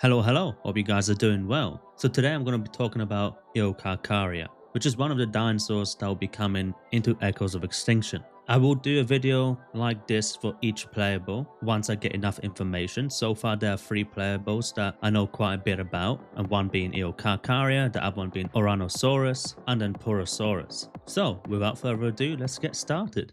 Hello, hope you guys are doing well. So today I'm going to be talking about Eocarcharia, which is one of the dinosaurs that will be coming into Echoes of Extinction. I will do a video like this for each playable once I get enough information. So far there are 3 playables that I know quite a bit about, and one being Eocarcharia, the other one being Oranosaurus, and then Porosaurus. So without further ado, let's get started.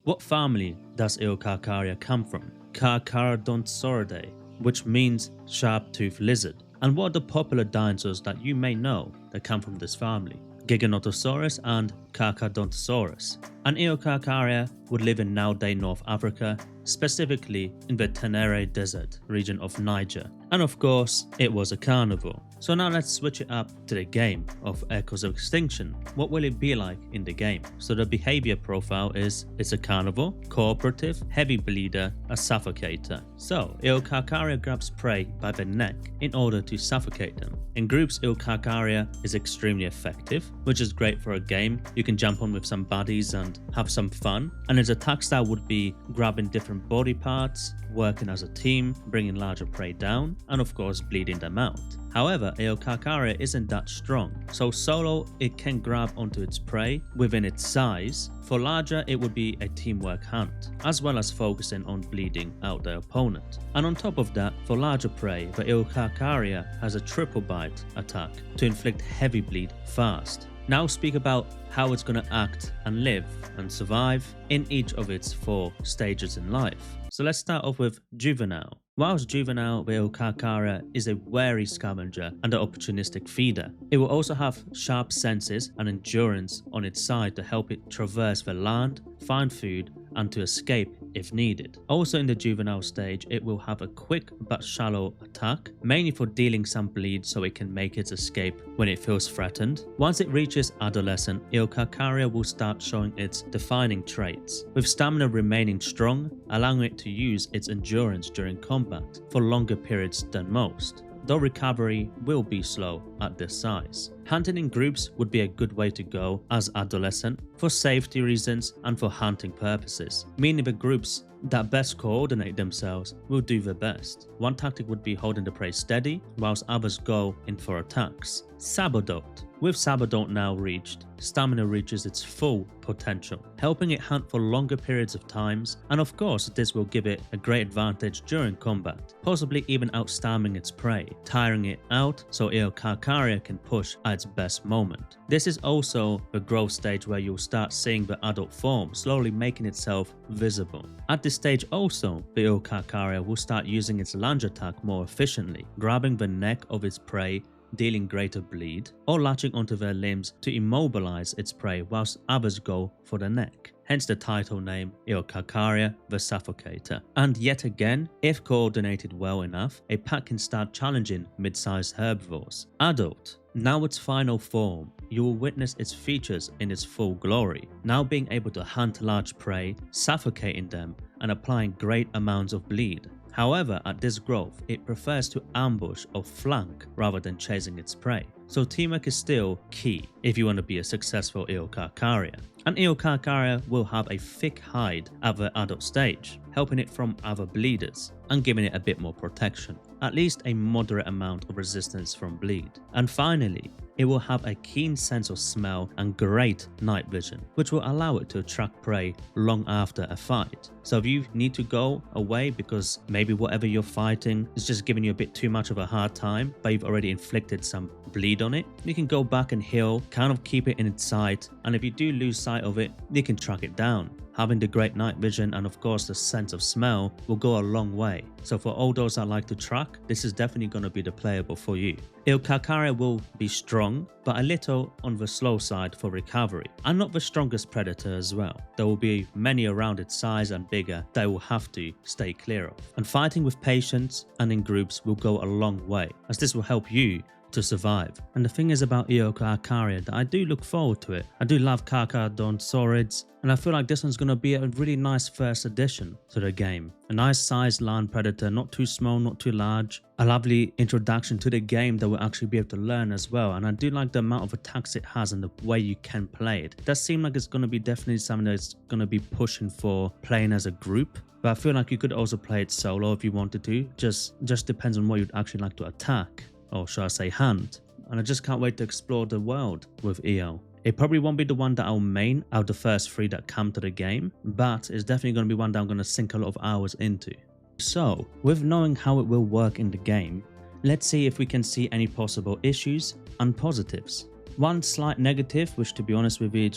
What family does Eocarcharia come from? Carcharodontosauridae, which means sharp-toothed lizard. And what are the popular dinosaurs that you may know that come from this family? Giganotosaurus and Carcharodontosaurus. And Eocarcharia would live in nowadays North Africa, specifically in the Tenere Desert region of Niger. And of course, it was a carnivore. So now let's switch it up to the game of Echoes of Extinction. What will it be like in the game? So the behavior profile is it's a carnivore, cooperative, heavy bleeder, a suffocator. So Eocarcharia grabs prey by the neck in order to suffocate them. In groups, Eocarcharia is extremely effective, which is great for a game. You can jump on with some buddies and have some fun. And its attack style would be grabbing different body parts, working as a team, bringing larger prey down, and of course bleeding them out. However, Eocarcharia isn't that strong, so solo it can grab onto its prey within its size. For larger, it would be a teamwork hunt, as well as focusing on bleeding out their opponent. And on top of that, for larger prey, the Eocarcharia has a triple bite attack to inflict heavy bleed fast. Now speak about how it's going to act and live and survive in each of its 4 stages in life. So let's start off with juvenile. Whilst juvenile, the Eocarcharia is a wary scavenger and an opportunistic feeder. It will also have sharp senses and endurance on its side to help it traverse the land, find food, and to escape if needed. Also in the juvenile stage, it will have a quick but shallow attack, mainly for dealing some bleed so it can make its escape when it feels threatened. Once it reaches adolescent, Eocarcharia will start showing its defining traits, with stamina remaining strong, allowing it to use its endurance during combat for longer periods than most, though recovery will be slow at this size. Hunting in groups would be a good way to go as adolescent for safety reasons and for hunting purposes, meaning the groups that best coordinate themselves will do the best. One tactic would be holding the prey steady whilst others go in for attacks. Sabodont. With Sabodont now reached, stamina reaches its full potential, helping it hunt for longer periods of times, and of course this will give it a great advantage during combat, possibly even outstamming its prey, tiring it out so Eocarcharia can push at its best moment. This is also the growth stage where you'll start seeing the adult form slowly making itself visible. At this stage also, the Eocarcharia will start using its lunge attack more efficiently, grabbing the neck of its prey, dealing greater bleed, or latching onto their limbs to immobilize its prey whilst others go for the neck. Hence the title name Eocarcharia the Suffocator. And yet again, if coordinated well enough, a pack can start challenging mid-sized herbivores. Adult. Now its final form, you will witness its features in its full glory, now being able to hunt large prey, suffocating them, and applying great amounts of bleed. However, at this growth, it prefers to ambush or flank rather than chasing its prey. So teamwork is still key if you want to be a successful Eocarcharia. An Eocarcharia will have a thick hide at the adult stage, helping it from other bleeders and giving it a bit more protection, at least a moderate amount of resistance from bleed. And finally, it will have a keen sense of smell and great night vision, which will allow it to attract prey long after a fight. So if you need to go away because maybe whatever you're fighting is just giving you a bit too much of a hard time, but you've already inflicted some bleed on it, you can go back and heal, kind of keep it in its sight, and if you do lose sight of it, you can track it down. Having the great night vision and of course the sense of smell will go a long way. So for all those that like to track, this is definitely going to be the playable for you. Eocarcharia will be strong, but a little on the slow side for recovery, and not the strongest predator as well. There will be many around its size and bigger that it will have to stay clear of. And fighting with patience and in groups will go a long way, as this will help you to survive. And the thing is about Eocarcharia that I do look forward to it. I do love Carcharodontaurids, and I feel like this one's going to be a really nice first addition to the game. A nice sized land predator, not too small, not too large. A lovely introduction to the game that we'll actually be able to learn as well. And I do like the amount of attacks it has and the way you can play it. It does seem like it's going to be definitely something that's going to be pushing for playing as a group. But I feel like you could also play it solo if you wanted to. Just depends on what you'd actually like to attack. Or should I say hunt. And I just can't wait to explore the world with Eo. It probably won't be the one that I'll main out of the first 3 that come to the game, but it's definitely going to be one that I'm going to sink a lot of hours into. So, with knowing how it will work in the game, let's see if we can see any possible issues and positives. One slight negative, which to be honest with you,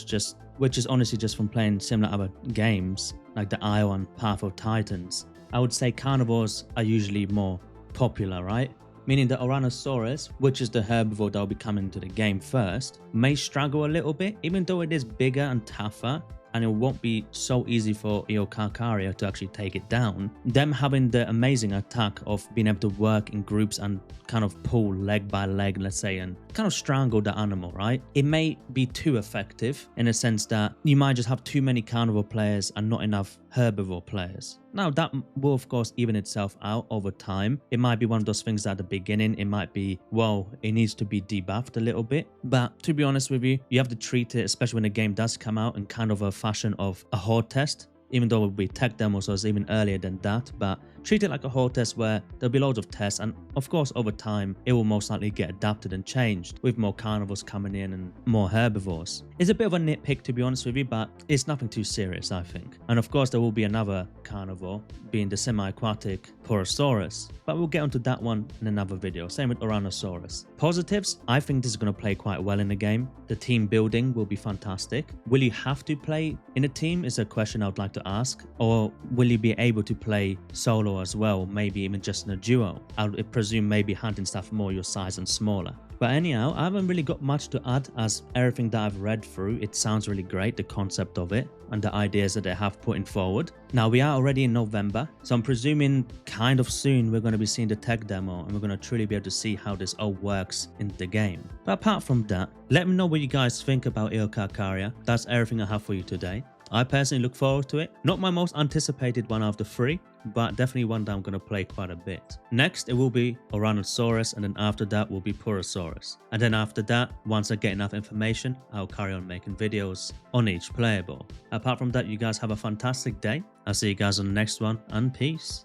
which is honestly just from playing similar other games, like the Isle and Path of Titans, I would say carnivores are usually more popular, right? Meaning the Ouranosaurus, which is the herbivore that will be coming to the game first, may struggle a little bit, even though it is bigger and tougher, and it won't be so easy for Eocarcharia to actually take it down. Them having the amazing attack of being able to work in groups and kind of pull leg by leg, let's say, and kind of strangle the animal, right? It may be too effective in a sense that you might just have too many carnivore players and not enough herbivore players. Now that will of course even itself out over time. It might be one of those things that at the beginning it might be, well, it needs to be debuffed a little bit. But to be honest with you, you have to treat it, especially when the game does come out, in kind of a fashion of a horde test. Even though it will be tech demo, so it's even earlier than that, but treat it like a horde test where there'll be loads of tests, and of course over time it will most likely get adapted and changed with more carnivores coming in and more herbivores. It's a bit of a nitpick to be honest with you, but it's nothing too serious I think. And of course there will be another carnivore, being the semi-aquatic Porosaurus, but we'll get onto that one in another video. Same with Ouranosaurus. Positives, I think this is going to play quite well in the game. The team building will be fantastic. Will you have to play in a team is a question I would like to ask, or will you be able to play solo as well, maybe even just in a duo? I would presume maybe hunting stuff more your size and smaller. But anyhow, I haven't really got much to add, as everything that I've read through, it sounds really great, the concept of it and the ideas that they have putting forward. Now we are already in November, so I'm presuming kind of soon we're going to be seeing the tech demo and we're going to truly be able to see how this all works in the game. But apart from that, let me know what you guys think about Eocarcharia. That's everything I have for you today. I personally look forward to it. Not my most anticipated one of the 3, but definitely one that I'm going to play quite a bit. Next, it will be Ouranosaurus, and then after that will be Porosaurus. And then after that, once I get enough information, I'll carry on making videos on each playable. Apart from that, you guys have a fantastic day. I'll see you guys on the next one, and peace.